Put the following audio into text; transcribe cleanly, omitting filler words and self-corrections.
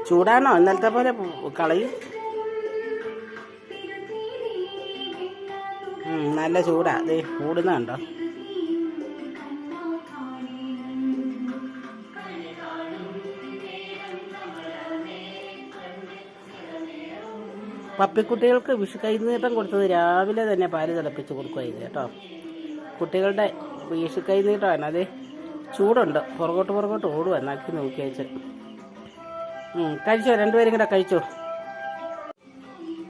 ചൂടാണോ? ഇന്നലത്തെ പോലെ കളയും. നല്ല ചൂടാ. ദേ കൂടുന്നുണ്ടോ? പപ്പിക്കുട്ടികൾക്ക് വിഷു കൈനീട്ടം കൊടുത്തത് രാവിലെ തന്നെ പാല് തിളപ്പിച്ച് കൊടുക്കുകയായിരുന്നു കേട്ടോ. കുട്ടികളുടെ വിഷു കൈനീട്ടമാണ്. അത് ചൂടുണ്ട്. പുറകോട്ട് ഓടുക. നക്കി നോക്കി വെച്ച് കഴിച്ചോ, രണ്ടുപേരും കൂടെ കഴിച്ചോ.